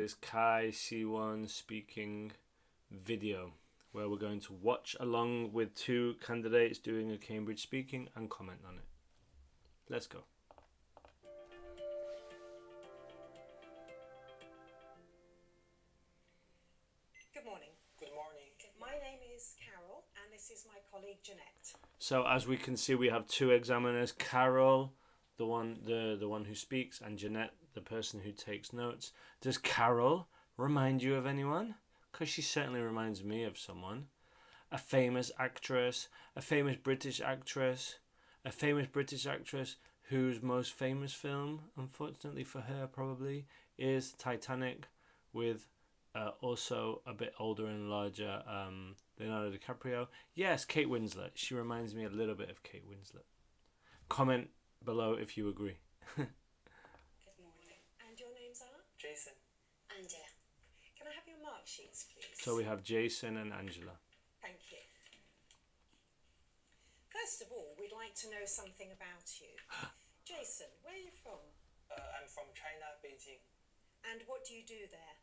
This CAE Speaking video where we're going to watch along with two candidates doing a Cambridge speaking and comment on it. Let's go. Good morning. Good morning. My name is Carol and this is my colleague Jeanette. So as we can see, we have two examiners, Carol, the one who speaks, and Jeanette, the person who takes notes. Does Carol remind you of anyone? Because she certainly reminds me of someone. A famous actress, a famous British actress, whose most famous film, unfortunately for her probably, is Titanic, with also a bit older and larger Leonardo DiCaprio. Yes, Kate Winslet. She reminds me a little bit of Kate Winslet. Comment below if you agree. Good morning. And your names are? Jason. Angela. Can I have your mark sheets, please? So we have Jason and Angela. Thank you. First of all, we'd like to know something about you. Jason, where are you from? I'm from China, Beijing. And what do you do there?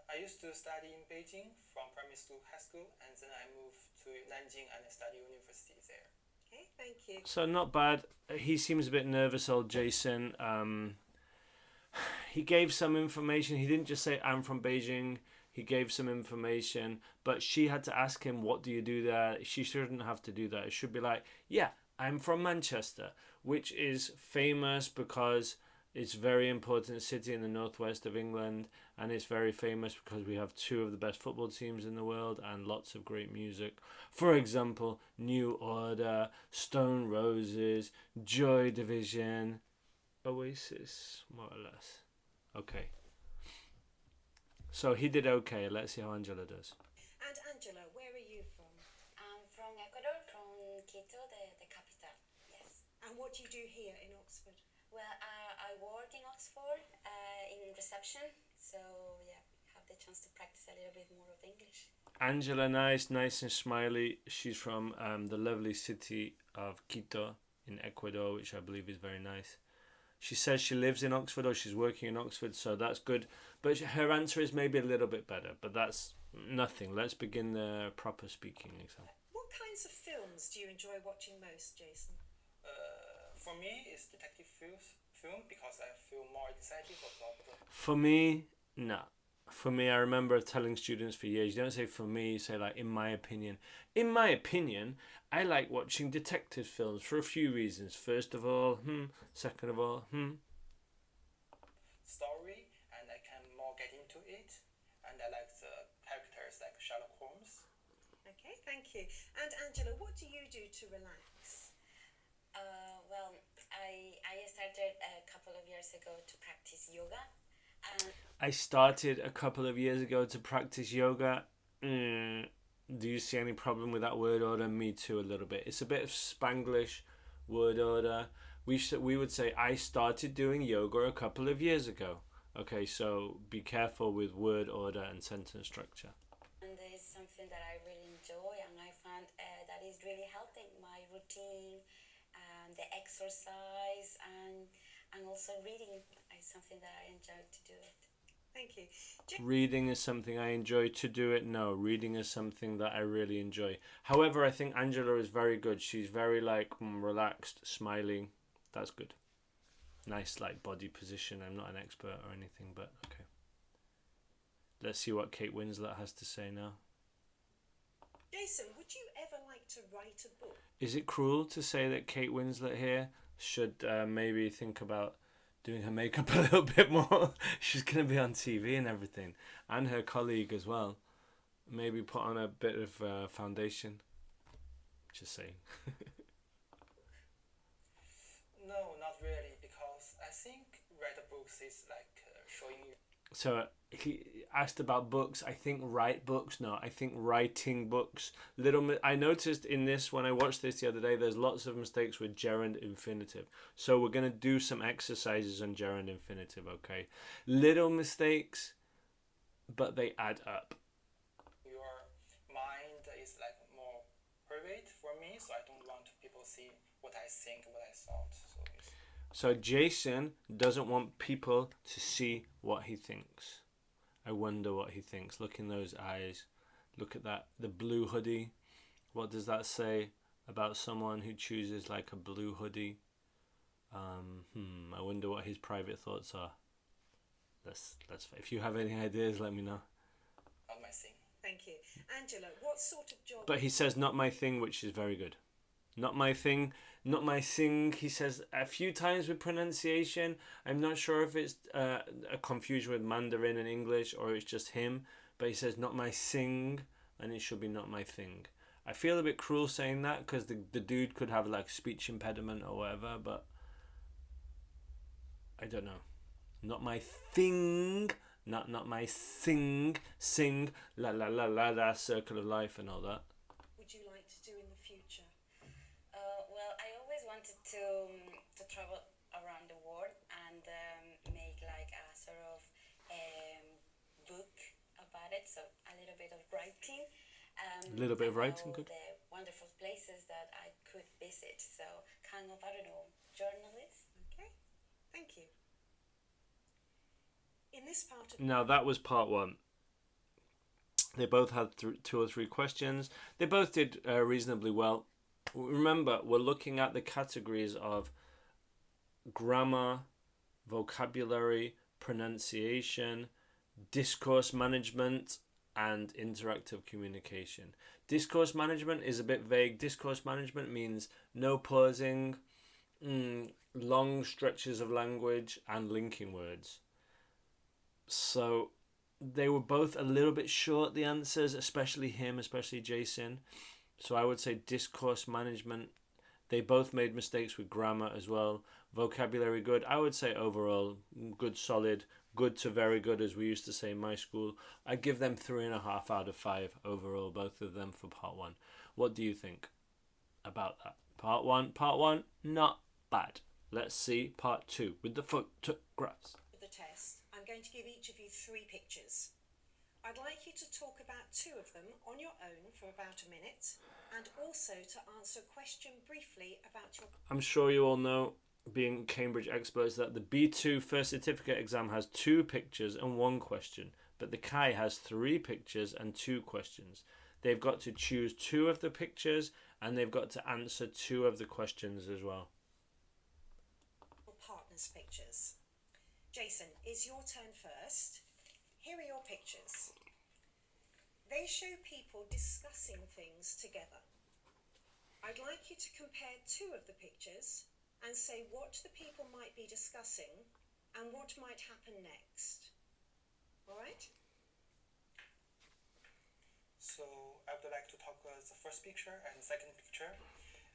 I used to study in Beijing from primary school, high school, and then I moved to Nanjing and study university there. Okay, thank you. So not bad. He seems a bit nervous, old Jason. He gave some information. He didn't just say, I'm from Beijing. He gave some information, but she had to ask him, what do you do there? She shouldn't have to do that. It should be like, yeah, I'm from Manchester, which is famous because it's a very important city in the northwest of England, and it's very famous because we have two of the best football teams in the world and lots of great music. For example, New Order, Stone Roses, Joy Division, Oasis, more or less. Okay. So he did okay. Let's see how Angela does. And Angela, where are you from? I'm from Ecuador, from Quito, the capital, yes. And what do you do here in Oxford? Well, I work in Oxford in reception, so yeah, have the chance to practice a little bit more of English. Angela, nice and smiley. She's from the lovely city of Quito in Ecuador, which I believe is very nice. She says she lives in Oxford or she's working in Oxford, so that's good. But her answer is maybe a little bit better, but that's nothing. Let's begin the proper speaking exam. What kinds of films do you enjoy watching most, Jason? For me, it's detective film because I feel more excited about the... For me, no. For me, I remember telling students for years, you don't say for me, you say like, in my opinion. In my opinion, I like watching detective films for a few reasons. First of all, second of all, story, and I can more get into it, and I like the characters like Sherlock Holmes. Okay, thank you. And Angela, what do you do to relax? Well, I started a couple of years ago to practice yoga. I started a couple of years ago to practice yoga. Do you see any problem with that word order? Me too, a little bit. It's a bit of Spanglish word order. We would say I started doing yoga a couple of years ago. Okay, so be careful with word order and sentence structure. And it's something that I really enjoy, and I find that is really helping my routine, the exercise, and also reading is something that I enjoy to do it. Thank you. Reading is something I enjoy to do it. No, reading is something that I really enjoy. However, I think Angela is very good. She's very relaxed, smiling. That's good. Nice body position. I'm not an expert or anything, but okay. Let's see what Kate Winslet has to say now. Jason, would you ever like to write a book? Is it cruel to say that Kate Winslet here should maybe think about doing her makeup a little bit more? She's going to be on TV and everything. And her colleague as well. Maybe put on a bit of foundation. Just saying. No, not really, because I think read books is like showing you... So he asked about books. I think write books. No, I think writing books. I noticed in this, when I watched this the other day, there's lots of mistakes with gerund infinitive. So we're going to do some exercises on gerund infinitive, okay? Little mistakes, but they add up. Your mind is like more private for me, so I don't want people see what I think, what I thought. So Jason doesn't want people to see what he thinks. I wonder what he thinks. Look in those eyes. Look at that, the blue hoodie. What does that say about someone who chooses like a blue hoodie? I wonder what his private thoughts are. Let's. If you have any ideas, let me know. Not my thing. Thank you. Angela, what sort of job... But he says not my thing, which is very good. Not my thing, not my thing. He says a few times with pronunciation. I'm not sure if it's a confusion with Mandarin and English or it's just him. But he says not my thing, and it should be not my thing. I feel a bit cruel saying that because the dude could have like speech impediment or whatever, but I don't know. Not my thing, not my thing, sing, la la la la la, circle of life and all that. would you like to do in the future? Well, I always wanted to travel around the world and make like a sort of book about it. So a little bit of writing. A little bit of writing, about good. the wonderful places that I could visit. So kind of, I don't know, journalist. Okay, thank you. In this part of... Now that was part one. They both had 2 or 3 questions. They both did reasonably well. Remember, we're looking at the categories of grammar, vocabulary, pronunciation, discourse management, and interactive communication. Discourse management is a bit vague. Discourse management means no pausing, long stretches of language, and linking words. So they were both a little bit short, the answers, especially Jason. So I would say discourse management. They both made mistakes with grammar as well. Vocabulary good. I would say overall good, solid, good to very good, as we used to say in my school. I give them 3.5 out of 5 overall, both of them for part 1. What do you think about that? Part one, not bad. Let's see part 2 with the photographs. the test, I'm going to give each of you 3 pictures. I'd like you to talk about 2 of them on your own for about a minute, and also to answer a question briefly about your... I'm sure you all know, being Cambridge experts, that the B2 first certificate exam has 2 pictures and 1 question, but the CAE has 3 pictures and 2 questions. They've got to choose 2 of the pictures and they've got to answer 2 of the questions as well. partner's pictures. Jason, it's your turn first. Here are your pictures. They show people discussing things together. I'd like you to compare 2 of the pictures and say what the people might be discussing and what might happen next. All right? So I would like to talk about the first picture and the second picture.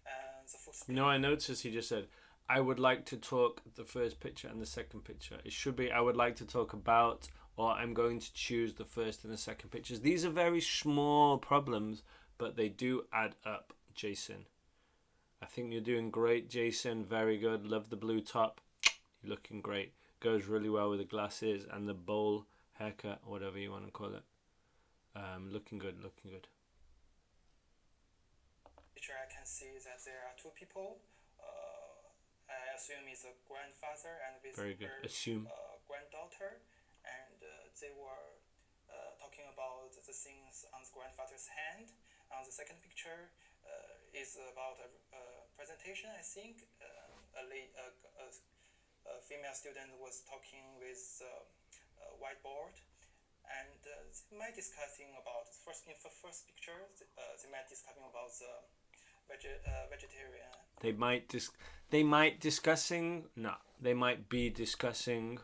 And the full screen. No, I noticed he just said, I would like to talk the first picture and the second picture. It should be, I would like to talk about, or I'm going to choose the first and the second pictures. These are very small problems, but they do add up, Jason. I think you're doing great, Jason. Very good. Love the blue top. You're looking great. Goes really well with the glasses and the bowl haircut, or whatever you want to call it. Looking good, looking good. Picture I can see that there are 2 people. I assume it's a grandfather and with Very good. her Assume. Granddaughter, and they were talking about the things on the grandfather's hand. On the second picture is about a presentation. I think a female student was talking with a whiteboard, and they might discussing about in the first picture. They might discussing about the vegetarian. They might be discussing.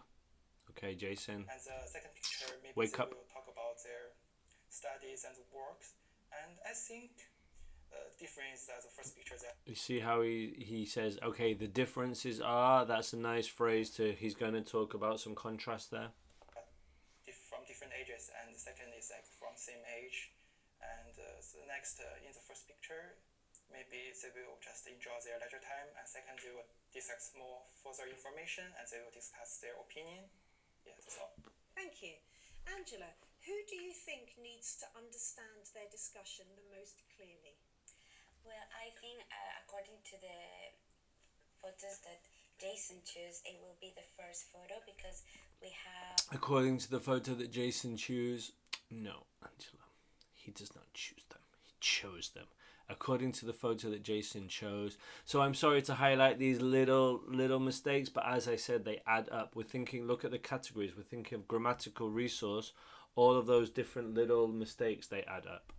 Okay, Jason. And the second picture, maybe Wake they up. will talk about their studies and works. And I think difference that the first picture that You see how he says, okay, the differences are, that's a nice phrase to, he's going to talk about some contrast there. from different ages, and the second is like from same age. And the next in the first picture, maybe they will just enjoy their leisure time, and second they will discuss more further information, and they will discuss their opinion. Yeah, that's all. Thank you. Angela, who do you think needs to understand their discussion the most clearly? Well, I think according to the photos that Jason choose, it will be the first photo because we have. According to the photo that Jason chose, no, Angela, he does not choose them. He chose them. According to the photo that Jason chose. So I'm sorry to highlight these little mistakes, but as I said, they add up. We're thinking, look at the categories. We're thinking of grammatical resource. All of those different little mistakes, they add up.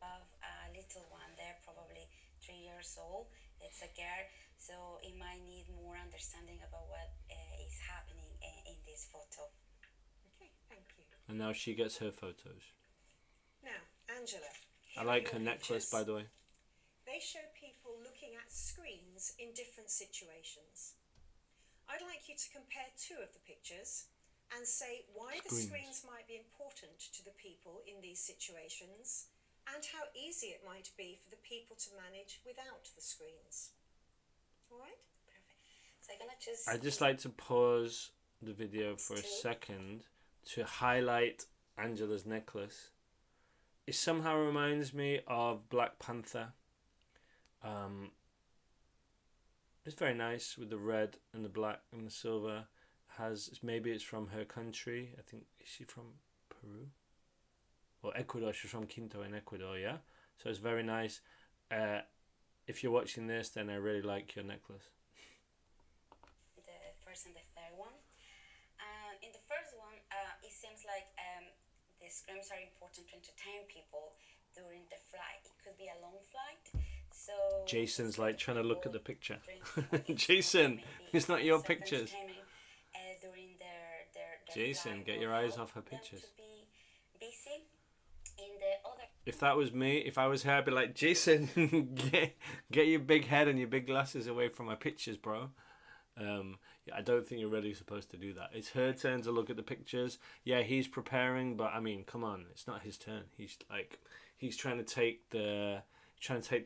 Of a little one, they're probably 3 years old. It's a girl, so it might need more understanding about what is happening in this photo. Okay, thank you. And now she gets her photos. Now, Angela. I like her necklace, by the way. They show people looking at screens in different situations. I'd like you to compare two of the pictures and say why the screens might be important to the people in these situations and how easy it might be for the people to manage without the screens. All right? Perfect. So I'm gonna choose. I'd just like to pause the video for a second to highlight Angela's necklace. It somehow reminds me of Black Panther. It's very nice with the red and the black and the silver. Maybe it's from her country. I think, is she from Peru or Ecuador? She's from Quito in Ecuador, yeah. So it's very nice. If you're watching this, then I really like your necklace. The first and the third one. In the first one, it seems like the screens are important to entertain people during the flight. It could be a long flight. So Jason's like trying to look at the picture. Jason, it's not your pictures. During their Jason, flight get will your eyes help off her them pictures. to be busy. In the other. If that was me, if I was her, I'd be like, Jason, get your big head and your big glasses away from my pictures, bro. I don't think you're really supposed to do that. It's her turn to look at the pictures. Yeah, he's preparing, but I mean, come on, it's not his turn. He's trying to take the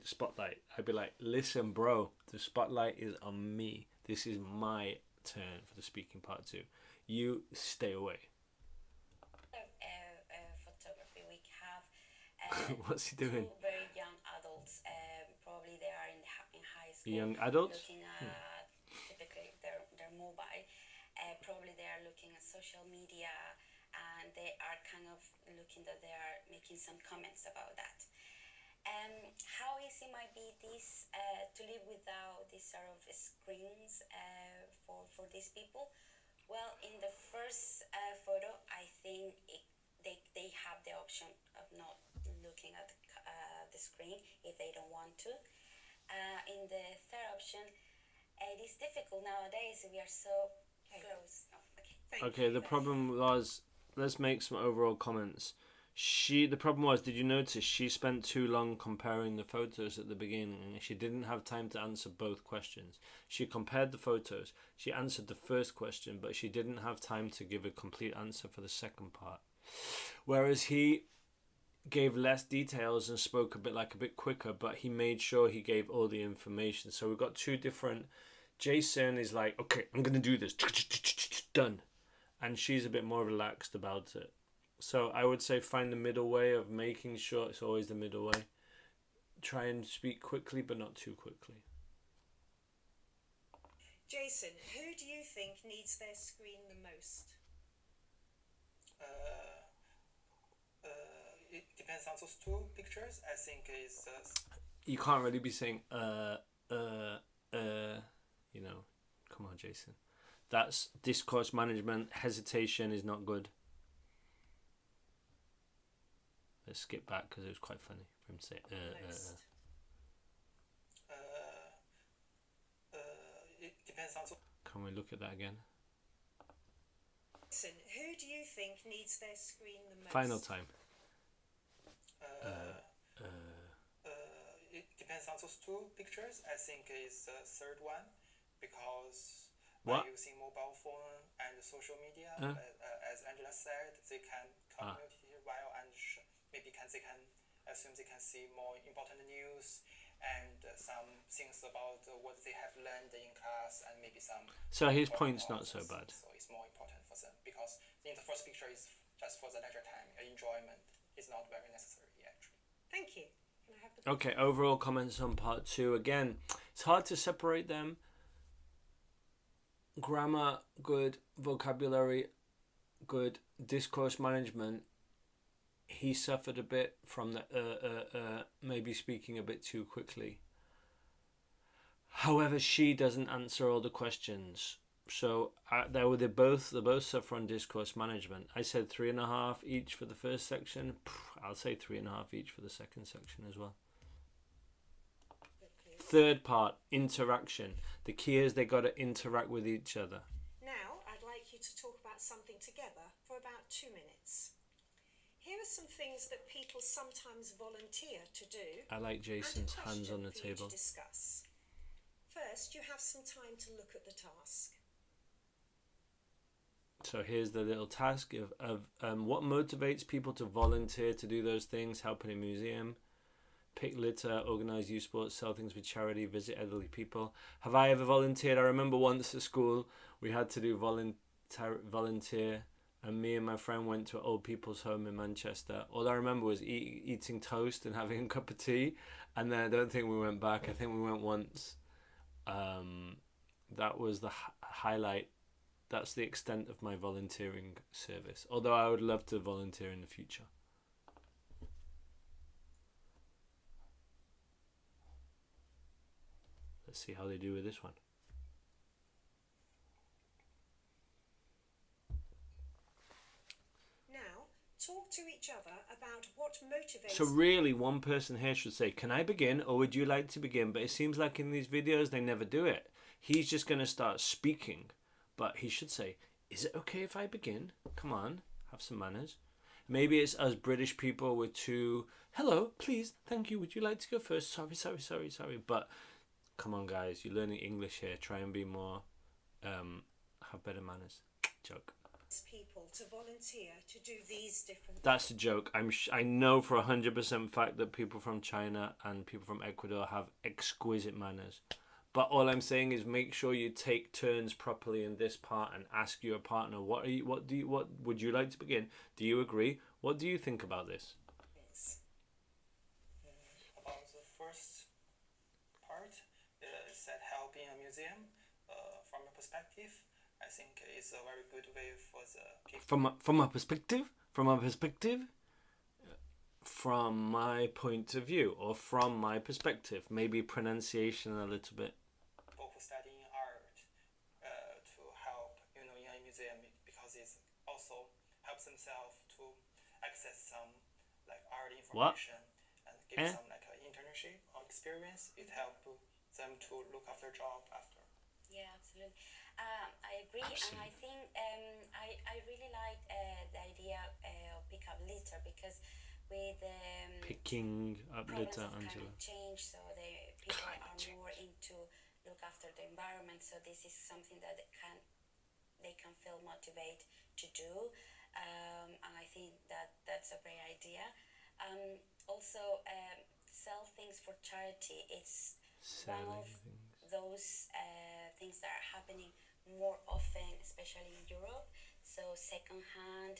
spotlight. I'd be like, listen, bro, the spotlight is on me. This is my turn for the speaking part 2. You stay away. Photography, we have What's he doing? 2 very young adults. Probably they are in high school. Young adults? Looking at typically their mobile. Probably they are looking at social media, and they are kind of looking that they are making some comments about that. How easy might be this to live without this sort of screens for these people? Well, in the first photo, I think they have the option of not looking at the screen if they don't want to. In the third option, it is difficult nowadays. We are so close. Oh, okay, the problem was, let's make some overall comments. The problem was, did you notice she spent too long comparing the photos at the beginning and she didn't have time to answer both questions. She compared the photos, she answered the first question, but she didn't have time to give a complete answer for the second part. Whereas he gave less details and spoke a bit quicker, but he made sure he gave all the information. So we've got two different. Jason is like, okay, I'm gonna do this, done, and she's a bit more relaxed about it. So I would say find the middle way of making sure it's always the middle way. Try and speak quickly, but not too quickly. Jason, who do you think needs their screen the most? It depends on those 2 pictures. I think it's. You can't really be saying you know. Come on, Jason. That's discourse management. Hesitation is not good. Let's skip back because it was quite funny for him to say It depends on. Can we look at that again? Jason, who do you think needs their screen the most? Final time. It depends on those 2 pictures. I think it's the third one because What? by using mobile phone and social media, as Angela said, they can communicate well and maybe they can assume they can see more important news and some things about what they have learned in class and maybe some. So his point's not so bad. So it's more important for them because in the first picture is just for the leisure time, enjoyment is not very necessary actually. Thank you. Can I have the Okay, overall comments on part 2. Again, it's hard to separate them. grammar good, vocabulary good, discourse management. He suffered a bit from the maybe speaking a bit too quickly. However, she doesn't answer all the questions. So they both suffer on discourse management. I said 3.5 each for the first section. I'll say 3.5 each for the second section as well. Third part, interaction. The key is they got to interact with each other. Now, I'd like you to talk about something together for about 2 minutes. Here are some things that people sometimes volunteer to do. I like Jason's hands on the for you table. to discuss. First, you have some time to look at the task. So here's the little task of what motivates people to volunteer to do those things: help in a museum, pick litter, organise youth sports, sell things with charity, visit elderly people. Have I ever volunteered? I remember once at school we had to do volunteer, and me and my friend went to an old people's home in Manchester. All I remember was eating toast and having a cup of tea, and then I don't think we went back. I think we went once. That was the highlight. That's the extent of my volunteering service. Although I would love to volunteer in the future. Let's see how they do with this one. Now, talk to each other about what motivates... So really, one person here should say, can I begin, or would you like to begin? But it seems like in these videos, they never do it. He's just going to start speaking. But he should say, is it okay if I begin? Come on, have some manners. Maybe it's us British people with two, hello, please, thank you, would you like to go first? Sorry. But come on, guys, you're learning English here. Try and be more, have better manners. Joke. People to volunteer to do these different... That's a joke. I know for 100% fact that people from China and people from Ecuador have exquisite manners. But all I'm saying is make sure you take turns properly in this part and ask your partner, what would you like to begin? Do you agree? What do you think about this? Yes. About the first part, is that help in a museum. From a perspective, I think it's a very good way for the people. From my perspective, from my point of view, or from my perspective, maybe pronunciation a little bit. Studying art to help in a museum, because it also helps themselves to access some like art information and give some like internship or experience. It helps them to look after job after. Yeah, absolutely. I agree, Absolutely. and I think I really like the idea of pick up litter, because with picking up litter, problems of Angela. climate change, so people Climate are change. more into look after the environment. So this is something that they can feel motivated to do, and I think that's a great idea. Also, sell things for charity. It's one of those things that are happening more often, especially in Europe. So second hand,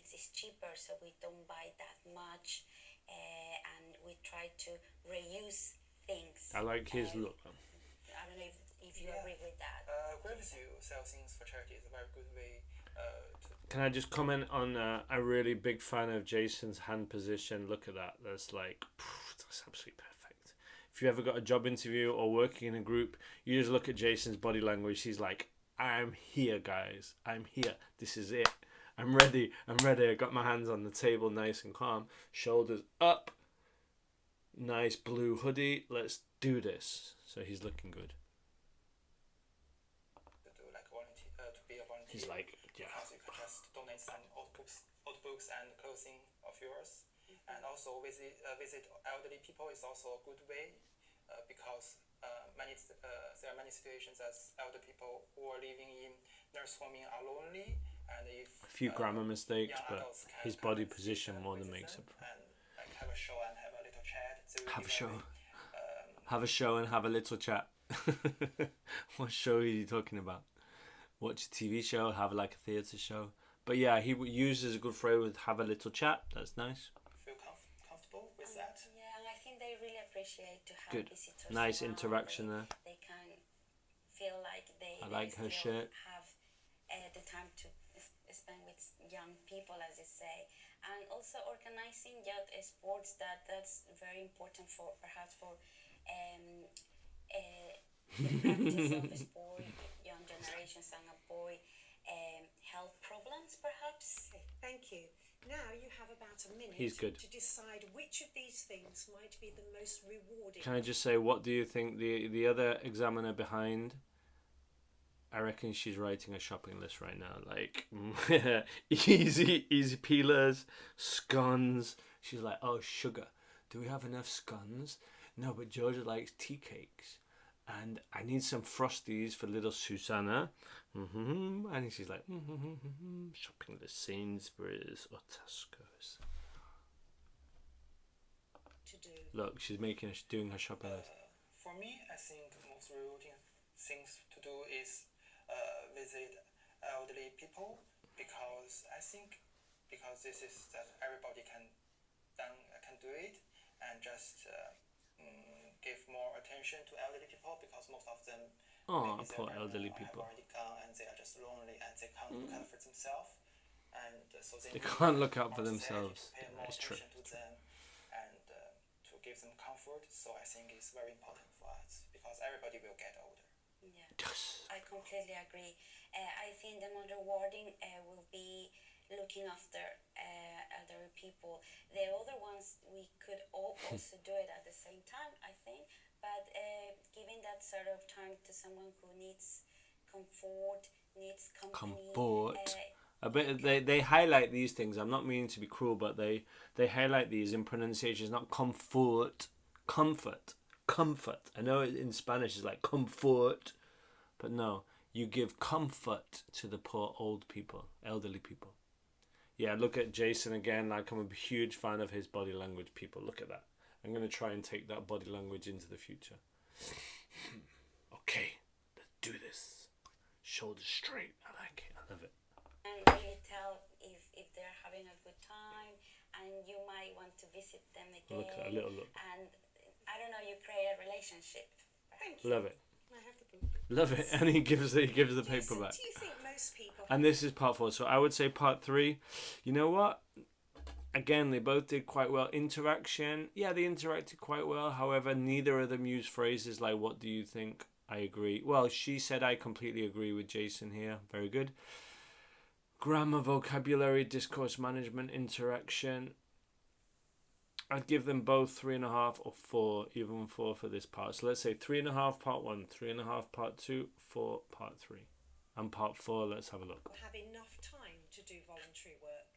it's cheaper, so we don't buy that much, and we try to reuse things. I like his look. I don't know if you agree with that. Agree with you. Sell things for charity is a very good way to... Can I just comment on a really big fan of Jason's hand position? Look at that. That's absolutely perfect. If you ever got a job interview or working in a group, you just look at Jason's body language. He's like, I'm here, guys. I'm here. This is it. I'm ready. I got my hands on the table, nice and calm. Shoulders up. Nice blue hoodie. Let's do this. So he's looking good. To be a volunteer. He's like, yeah. Because you can just donate some old books and clothing of yours. And also visit elderly people is also a good way, because there are many situations as elder people who are living in nurse home are lonely, and if a few grammar mistakes, but his body come position and more than visit makes them up for it. and like have a show and have a little chat. Have a show. Have a show and have a little chat. What show are you talking about? Watch a TV show, have like a theatre show. But yeah, he uses a good phrase with have a little chat. That's nice. Feel comfortable with that? Yeah, and I think they really appreciate to have Good. visitors. Nice around. interaction there. They can feel like I they like her still shirt. have the time to spend with young people, as you say, and also organizing youth sports. That's very important for perhaps for the practice of sport, young generations and avoid health problems, perhaps. Okay, thank you. Now you have about a minute He's good. to decide which of these things might be the most rewarding. Can I just say, what do you think the other examiner behind? I reckon she's writing a shopping list right now. Like, easy peelers, scones. She's like, oh, sugar. Do we have enough scones? No, but Georgia likes tea cakes. And I need some Frosties for little Susanna. And she's like, shopping list, Sainsbury's or Tesco's. To do. Look, she's doing her shopping list. For me, I think the most rewarding things to do is visit elderly people, because I think this is that everybody can do it, and just give more attention to elderly people, because most of them Oh, maybe poor their elderly partner people. have already gone and they are just lonely and they can't look out for themselves, and so They need can't look out for our society themselves. to pay Yeah, more it's true. attention to them and to give them comfort. So I think it's very important for us, because everybody will get older. Yeah. Yes. I completely agree. I think the most rewarding will be looking after elderly people. The other ones we could also do it at the same time, I think. But giving that sort of time to someone who needs comfort, needs company. Comfort. A bit. They highlight these things. I'm not meaning to be cruel, but they highlight these in pronunciation. It's not comfort, comfort. I know in Spanish it's like comfort, but no, you give comfort to the poor old people, elderly people. Yeah, look at Jason again. Like, I'm a huge fan of his body language. People, look at that. I'm gonna try and take that body language into the future. Okay, let's do this. Shoulders straight. I like it. I love it. And really tell if they're having a good time, and you might want to visit them again. Look at a little look. And I don't know, you create a relationship. Thank you. Love it. I have the book. Love it. And he gives the paper Jason, back. do you think most people And this is part 4. So I would say part 3. You know what? Again, they both did quite well. Interaction. Yeah, they interacted quite well. However, neither of them used phrases like, what do you think? I agree. Well, she said, I completely agree with Jason here. Very good. Grammar, vocabulary, discourse management, interaction. I'd give them both 3.5 or 4, even 4 for this part. So let's say 3.5 part 1, 3.5 part 2, 4 part 3. And part 4, let's have a look. have enough time to do voluntary work?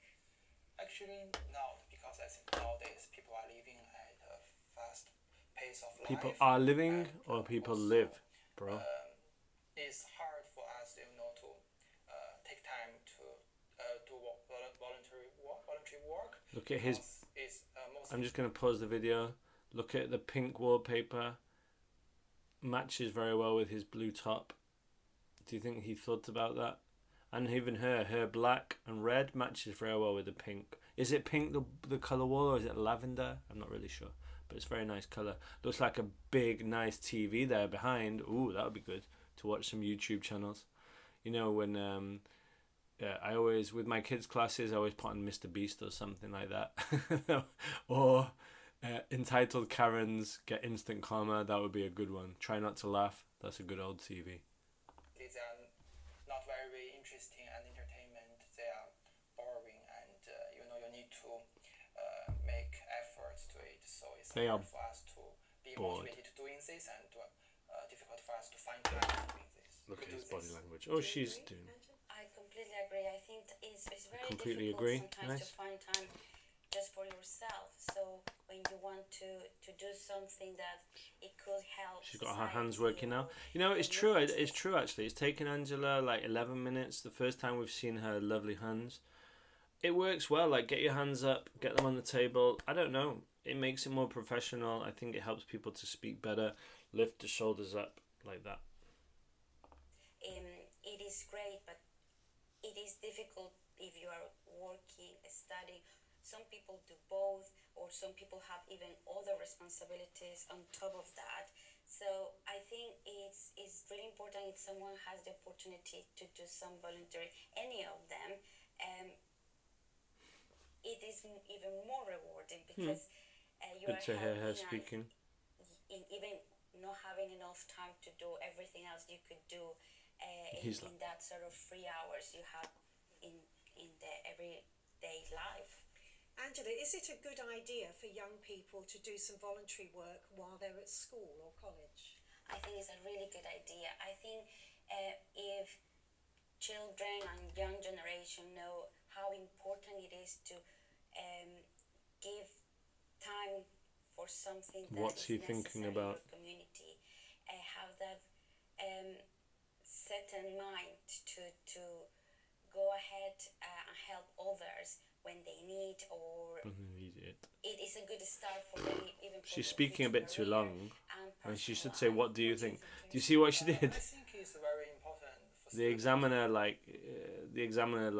Actually, not, because I think nowadays people are living at a fast pace of life. People are living and, or people also, live, bro? It's hard for us, to take time to do voluntary work. Look at his. because it's, I'm just going to pause the video. Look at the pink wallpaper. Matches very well with his blue top. Do you think he thought about that? And even her black and red matches very well with the pink. Is it pink, the colour wall, or is it lavender? I'm not really sure. But it's a very nice colour. Looks like a big, nice TV there behind. Ooh, that would be good to watch some YouTube channels. You know, when I always, with my kids' classes, I always put on Mr. Beast or something like that. Or entitled Karens Get Instant Karma. That would be a good one. Try not to laugh. That's a good old TV. These are not very interesting and entertainment. They are boring, and you need to make efforts to it. So it's They hard are for us to be bored. motivated to doing this, and difficult for us to find time to doing this. Look at to do his body this. language. Oh, she's doing. I completely agree. I think it's very Completely difficult agree. sometimes Nice. to find time just for yourself. So when you want to do something that it could help, She's got her hands society working now. or You know, it's the true. community. It's true, actually. It's taken Angela like 11 minutes. The first time we've seen her lovely hands. It works well. Like, get your hands up, get them on the table. I don't know. It makes it more professional. I think it helps people to speak better. Lift the shoulders up like that. It is great, but it is difficult if you are working, studying. Some people do both, or some people have even other responsibilities on top of that. So I think it's really important if someone has the opportunity to do some voluntary, any of them, it is even more rewarding because you Good are to hear her helping, and speaking. even not having enough time to do everything else you could do He's in that sort of 3 hours you have in the everyday life. Angela, is it a good idea for young people to do some voluntary work while they're at school or college? I think it's a really good idea. I think if children and young generation know how important it is to give time for something that What's is he thinking necessary in about? your community, have that certain mind to go ahead and help others when they need, or it is a good start for them even for She's their speaking a future bit too career long, and she personal should say, life. "What do you What do you think?" think, Do you Jason? see what she did? I think it's very important for The students. examiner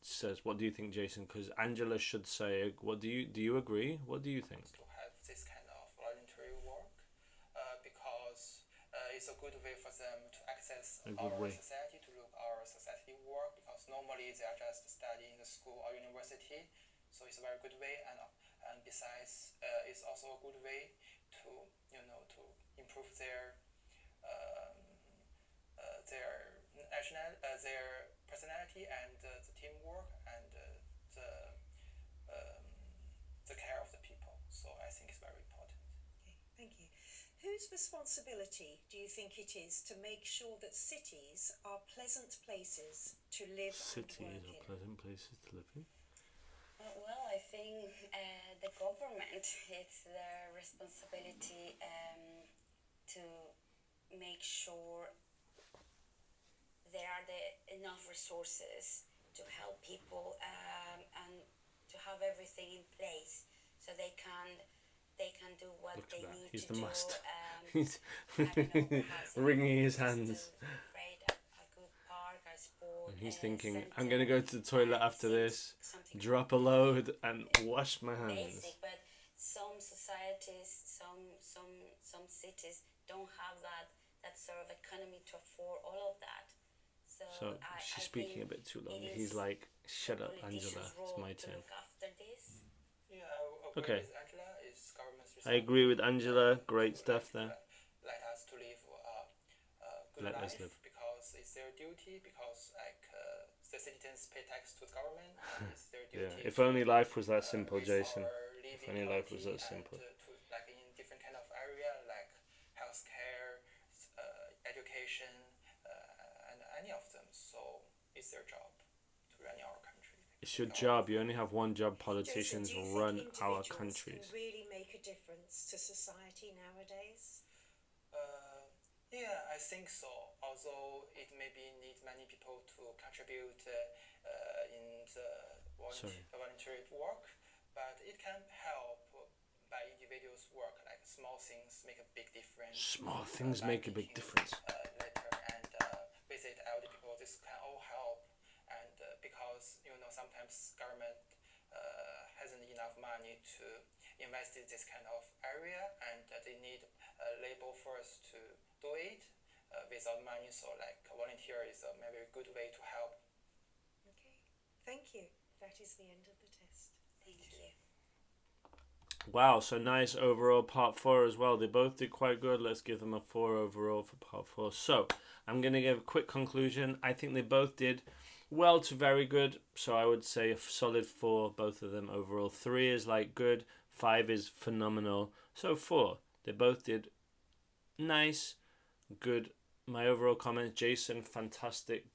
says, "What do you think, Jason?" Because Angela should say, "What do you agree? What do you think?" To have this kind of voluntary work because it's a good way for them to access A good our way. society, to look our society work, because normally they are just studying the school or university, so it's a very good way. And besides it's also a good way to to improve their personality and the teamwork and um, the care of the people. So I think it's very important. Okay, thank you. Whose responsibility do you think it is to make sure that cities are pleasant places to live Cities and are work in? pleasant places to live in. Well, I think the government, it's their responsibility to make sure there are enough resources to help people, and to have everything in place so they can do what Look at they that. need He's to the do. master. He's I don't know, perhaps wringing his just hands. to create a good park, a sport And he's thinking, center, "I'm gonna go to the toilet and after seems this, something drop a load, and wash my hands." basic. But some societies, some cities don't have that sort of economy to afford all of that. So I she's speaking a think bit too long. it He's is like, the "Shut up, Angela. politician's It's role my to turn." look after this. Yeah, I agree Okay. with Angela. It's government's I agree with Angela. responsibility Great to stuff there. let us to live a good Let life, us live. because it's their duty. Because the citizens pay tax to the government, and it's their duty. Yeah. If only life was that simple, raise Jason. our If living only life was quality, that simple. and to like in different kind of area like healthcare, education, and any of them. So it's their job to run our country. It's your job. You only have one job. Politicians Jason, do you run think our individuals countries. can really make a difference to society nowadays? Yeah, I think so. Although it maybe needs many people to contribute in the voluntary work, but it can help by individuals' work. Like small things make a big difference. Small things make a big difference. Letter and visit elder people. This can all help, and because sometimes government hasn't enough money to invest in this kind of area, and they need labor force to do it without money. So like volunteer is a very good way to help. Okay, thank you. That is the end of the test. Thank you. Wow, so nice overall part 4 as well. They both did quite good. Let's give them a 4 overall for part 4. So I'm going to give a quick conclusion. I think they both did well to very good. So I would say a solid 4, both of them overall. 3 is like good. 5 is phenomenal. So 4. They both did nice, good. My overall comments, Jason, fantastic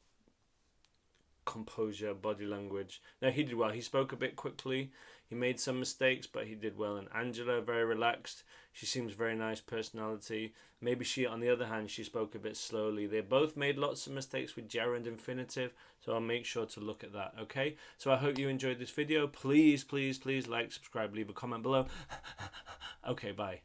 composure, body language. No, he did well. He spoke a bit quickly. He made some mistakes, but he did well. And Angela, very relaxed. She seems very nice personality. Maybe she, on the other hand, she spoke a bit slowly. They both made lots of mistakes with gerund infinitive, so I'll make sure to look at that, okay? So I hope you enjoyed this video. Please, please, please like, subscribe, leave a comment below. Okay, bye.